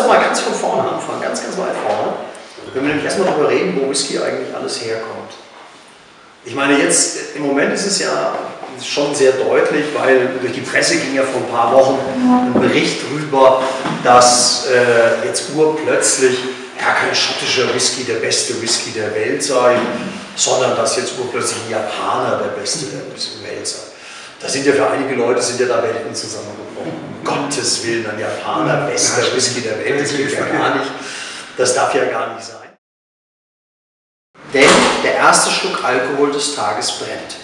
mal ganz von vorne anfangen, ganz, ganz weit vorne. Wenn wir nämlich erstmal darüber reden, wo Whisky eigentlich alles herkommt. Ich meine, jetzt im Moment ist es ja schon sehr deutlich, weil durch die Presse ging ja vor ein paar Wochen ein Bericht drüber, dass jetzt urplötzlich ja kein schottischer Whisky der beste Whisky der Welt sei, sondern dass jetzt urplötzlich ein Japaner der beste der Welt sei. Da sind ja für einige Leute da Welten zusammengebrochen. Um Gottes Willen, ein Japaner bester Whisky der Welt, das geht ja gar nicht. Das darf ja gar nicht sein. Denn der erste Schluck Alkohol des Tages brennt.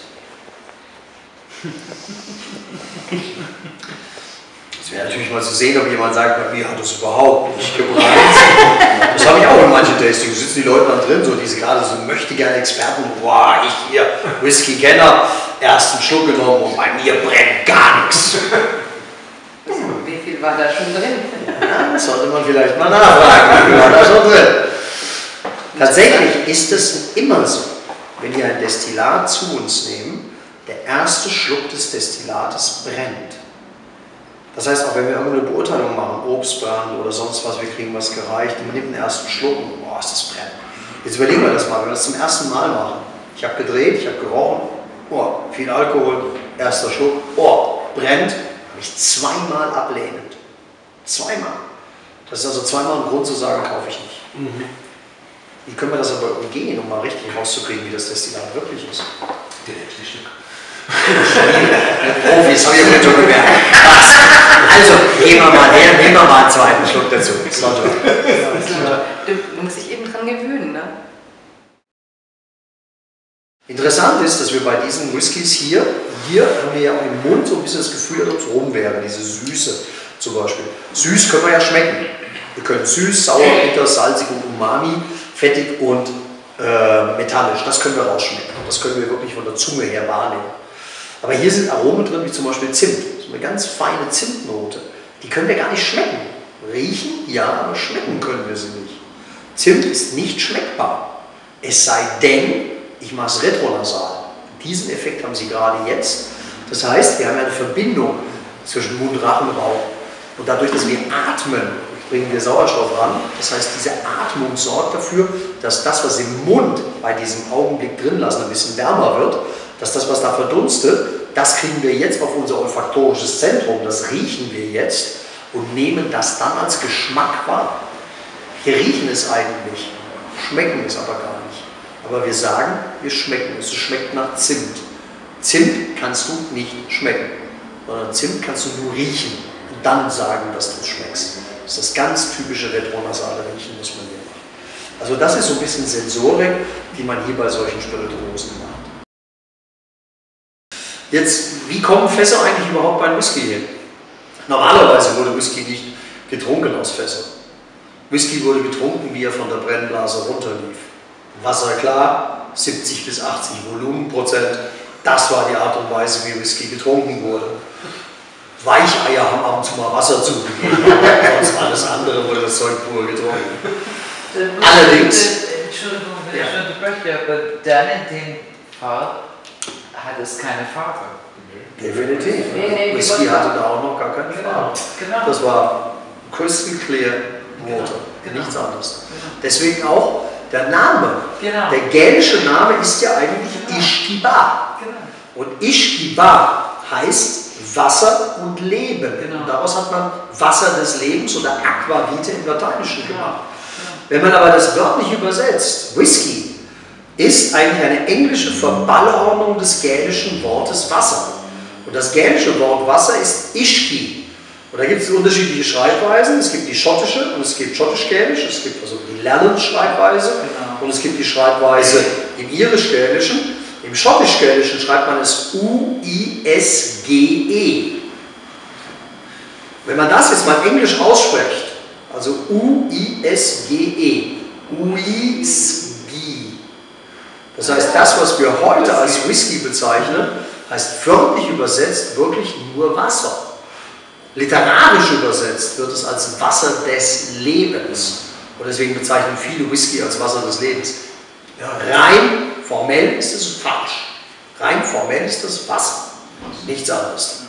Es wäre natürlich mal zu sehen, ob jemand sagt, bei mir hat das überhaupt nicht gebrannt. Das habe ich auch in manchen Tastings. Sitzen die Leute dann drin, so diese gerade so möchte gerne Experten, boah, ich hier, Whisky-Kenner, ersten Schluck genommen und bei mir brennt gar nichts. Wie viel war da schon drin? Ja, das sollte man vielleicht mal nachfragen, wie viel war da schon drin. Tatsächlich ist es immer so, wenn wir ein Destillat zu uns nehmen, der erste Schluck des Destillates brennt. Das heißt, auch wenn wir irgendeine Beurteilung machen, Obstbrand oder sonst was, wir kriegen was gereicht, man nimmt den ersten Schluck und boah, ist das brennt. Jetzt überlegen wir das mal, wenn wir das zum ersten Mal machen. Ich habe gedreht, ich habe gerochen, oh, viel Alkohol, erster Schluck, oh, brennt, habe ich zweimal ablehnend. Zweimal. Das ist also zweimal ein Grund zu sagen, kaufe ich nicht. Wie können wir das aber umgehen, um mal richtig rauszukriegen, wie das Destillat wirklich ist? Der letzte Stück. Profis, habe ich ja schon gemerkt. Also, nehmen wir mal einen zweiten Schluck dazu. Du musst dich eben dran gewöhnen, ne? Interessant ist, dass wir bei diesen Whiskys hier haben wir ja auch im Mund so ein bisschen das Gefühl, dass es rum wäre, diese Süße zum Beispiel. Süß können wir ja schmecken. Wir können süß, sauer, bitter, salzig und umami, fettig und metallisch. Das können wir rausschmecken. Das können wir wirklich von der Zunge her wahrnehmen. Aber hier sind Aromen drin, wie zum Beispiel Zimt. So eine ganz feine Zimtnote. Die können wir gar nicht schmecken. Riechen, ja, aber schmecken können wir sie nicht. Zimt ist nicht schmeckbar. Es sei denn, ich mache es retronasal. Diesen Effekt haben Sie gerade jetzt. Das heißt, wir haben eine Verbindung zwischen Mund-Rachenraum. Und dadurch, dass wir atmen, bringen wir Sauerstoff ran. Das heißt, diese Atmung sorgt dafür, dass das, was im Mund bei diesem Augenblick drin lassen, ein bisschen wärmer wird, dass das, was da verdunstet, das kriegen wir jetzt auf unser olfaktorisches Zentrum, das riechen wir jetzt und nehmen das dann als Geschmack wahr. Wir riechen es eigentlich, schmecken es aber gar nicht. Aber wir sagen, wir schmecken es. Es schmeckt nach Zimt. Zimt kannst du nicht schmecken, sondern Zimt kannst du nur riechen und dann sagen, dass du es schmeckst. Das ist das ganz typische retronasale Riechen, was man hier macht. Also das ist so ein bisschen Sensorik, die man hier bei solchen Spirituosen macht. Jetzt, wie kommen Fässer eigentlich überhaupt beim Whisky hin? Normalerweise wurde Whisky nicht getrunken aus Fässern. Whisky wurde getrunken, wie er von der Brennblase runterlief. Wasser klar, 70 bis 80 Volumenprozent. Das war die Art und Weise, wie Whisky getrunken wurde. Weicheier haben ab und zu mal Wasser zugegeben, sonst alles andere wurde das Zeug pur getrunken. Allerdings. Entschuldigung, wenn ich schon unterbreche, aber dann in dem Fall hat es keine Farbe. Definitiv. Whisky hatte da auch noch gar keine Farbe. Genau. Das war crystal clear Water, nichts anderes. Deswegen auch der Name. Genau. Der gälische Name ist ja eigentlich Ishkiba. Genau. Und Ishkiba heißt Wasser und Leben. Genau. Und daraus hat man Wasser des Lebens oder Aqua Vitae im Lateinischen gemacht. Wenn man aber das wörtlich übersetzt, Whisky ist eigentlich eine englische Verballhornung des gälischen Wortes Wasser. Und das gälische Wort Wasser ist Ishki. Und da gibt es unterschiedliche Schreibweisen. Es gibt die schottische und es gibt schottisch-gälisch. Es gibt also die Lernen-Schreibweise und es gibt die Schreibweise im irisch-gälischen. Im schottisch-gälischen schreibt man es U-I-S-G-E. Wenn man das jetzt mal englisch ausspricht, also U-I-S-G-E, Whisky. Das heißt, das, was wir heute als Whisky bezeichnen, heißt wörtlich übersetzt wirklich nur Wasser. Literarisch übersetzt wird es als Wasser des Lebens. Und deswegen bezeichnen viele Whisky als Wasser des Lebens. Ja, rein formell ist es falsch. Rein formell ist das Wasser. Nichts anderes.